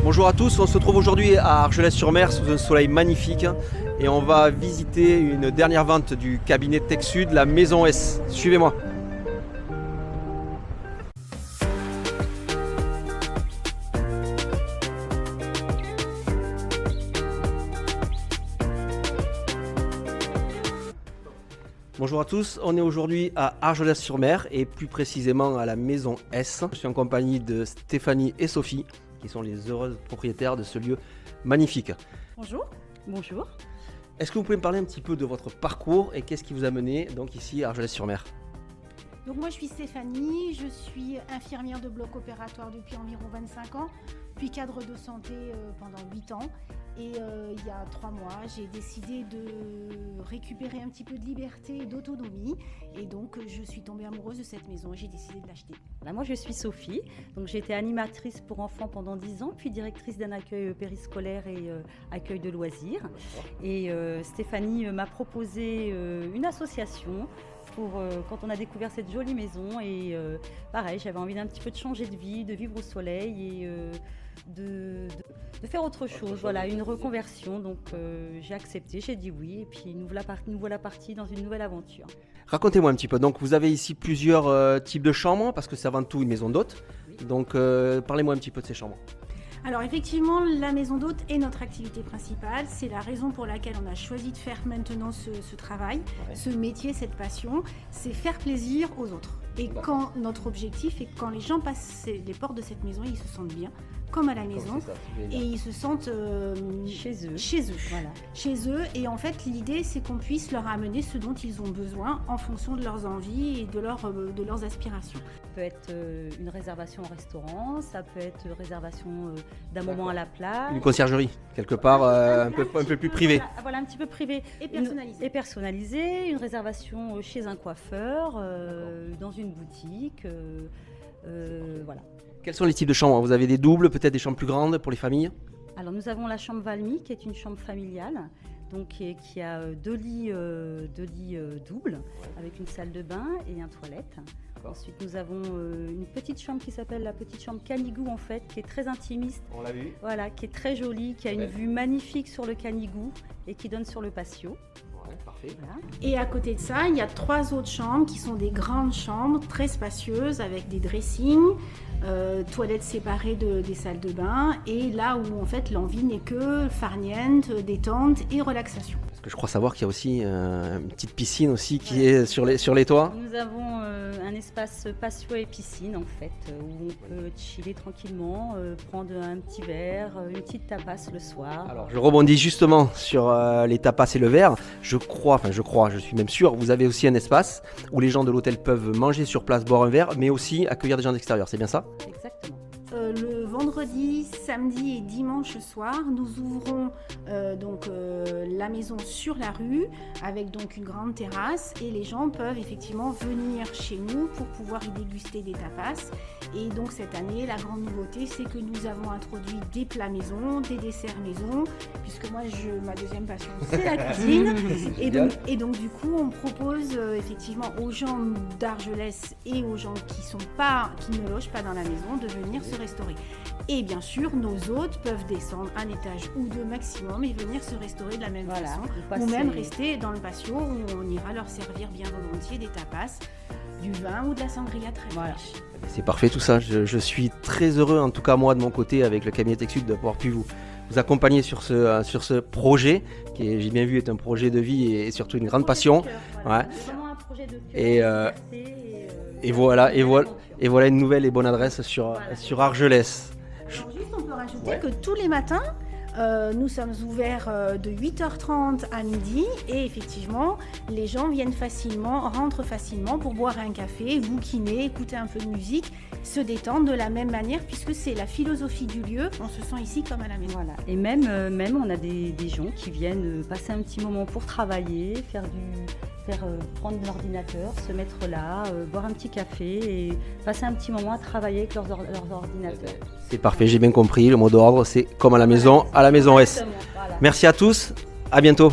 Bonjour à tous, on se trouve aujourd'hui à Argelès-sur-Mer sous un soleil magnifique et on va visiter une dernière vente du cabinet TechSud, la Maison S. Suivez-moi. Bonjour à tous, on est aujourd'hui à Argelès-sur-Mer et plus précisément à la Maison S. Je suis en compagnie de Stéphanie et Sophie qui sont les heureuses propriétaires de ce lieu magnifique. Bonjour. Bonjour. Est-ce que vous pouvez me parler un petit peu de votre parcours et qu'est-ce qui vous a mené donc ici à Argelès-sur-Mer? Donc moi je suis Stéphanie, je suis infirmière de bloc opératoire depuis environ 25 ans, puis cadre de santé pendant 8 ans. Et il y a 3 mois, j'ai décidé de récupérer un petit peu de liberté et d'autonomie. Et donc je suis tombée amoureuse de cette maison et j'ai décidé de l'acheter. Moi je suis Sophie, donc j'ai été animatrice pour enfants pendant 10 ans, puis directrice d'un accueil périscolaire et accueil de loisirs. Et Stéphanie m'a proposé une association pour quand on a découvert cette jolie maison. Et pareil, j'avais envie d'un petit peu de changer de vie, de vivre au soleil et de faire autre chose, voilà, une reconversion. Donc j'ai accepté, j'ai dit oui, et puis nous voilà partis dans une nouvelle aventure. Racontez-moi un petit peu, donc vous avez ici plusieurs types de chambres, parce que c'est avant tout une maison d'hôtes. Oui. Donc parlez-moi un petit peu de ces chambres. Alors effectivement, la maison d'hôte est notre activité principale. C'est la raison pour laquelle on a choisi de faire maintenant ce travail, ce métier, cette passion. C'est faire plaisir aux autres. Et quand notre objectif est que quand les gens passent les portes de cette maison, ils se sentent bien, comme à la maison, et ils se sentent chez eux. Voilà. Chez eux. Et en fait, l'idée, c'est qu'on puisse leur amener ce dont ils ont besoin en fonction de leurs envies et de leurs aspirations. Ça peut être une réservation au restaurant, ça peut être une réservation d'un moment à la plage. Une conciergerie, quelque part un peu plus privée. Voilà, un petit peu privé. Et personnalisé. Une réservation chez un coiffeur, dans une boutique. Voilà. Quels sont les types de chambres? Vous avez des doubles, peut-être des chambres plus grandes pour les familles? Alors nous avons la chambre Valmy, qui est une chambre familiale, donc qui a deux lits doubles, avec une salle de bain et une toilette. Ensuite, nous avons une petite chambre qui s'appelle la petite chambre Canigou, en fait, qui est très intimiste. On l'a vu. Voilà, qui est très jolie, qui a une vue magnifique sur le Canigou et qui donne sur le patio. Ouais, parfait. Voilà. Et à côté de ça, il y a 3 autres chambres qui sont des grandes chambres très spacieuses avec des dressings, toilettes séparées des salles de bain, et là où en fait l'envie n'est que farniente, détente et relaxation. Parce que je crois savoir qu'il y a aussi une petite piscine aussi qui est sur les toits. Nous avons un espace patio et piscine en fait, où on peut chiller tranquillement, prendre un petit verre, une petite tapas le soir. Alors je rebondis justement sur les tapas et le verre. Je suis même sûr, vous avez aussi un espace où les gens de l'hôtel peuvent manger sur place, boire un verre, mais aussi accueillir des gens d'extérieur, c'est bien ça? Exactement. Le vendredi, samedi et dimanche soir, nous ouvrons la maison sur la rue avec donc une grande terrasse et les gens peuvent effectivement venir chez nous pour pouvoir y déguster des tapas. Et donc cette année, la grande nouveauté, c'est que nous avons introduit des plats maison, des desserts maison, puisque moi, ma deuxième passion, c'est la cuisine. et donc du coup, on propose effectivement aux gens d'Argelès et aux gens qui ne logent pas dans la maison de venir se restaurer. Et bien sûr, nos hôtes peuvent descendre un étage ou 2 maximum et venir se restaurer de la même façon, ou même rester dans le patio où on ira leur servir bien volontiers des tapas, du vin ou de la sangria très fraîche. C'est parfait tout ça, je suis très heureux en tout cas moi de mon côté avec le cabinet TechSud d'avoir pu vous accompagner sur ce projet qui, j'ai bien vu, est un projet de vie et surtout une grande passion. Voilà. C'est vraiment un projet de cœur, et voilà une nouvelle et bonne adresse sur Argelès. Alors juste, on peut rajouter que tous les matins, nous sommes ouverts de 8h30 à midi et effectivement, les gens rentrent facilement pour boire un café, bouquiner, écouter un peu de musique, se détendre de la même manière puisque c'est la philosophie du lieu. On se sent ici comme à la maison. Voilà. Et même on a des gens qui viennent passer un petit moment pour travailler, prendre l'ordinateur, se mettre là, boire un petit café et passer un petit moment à travailler avec leurs ordinateurs. C'est parfait, j'ai bien compris. Le mot d'ordre, c'est comme à la maison S. Voilà. Merci à tous, à bientôt.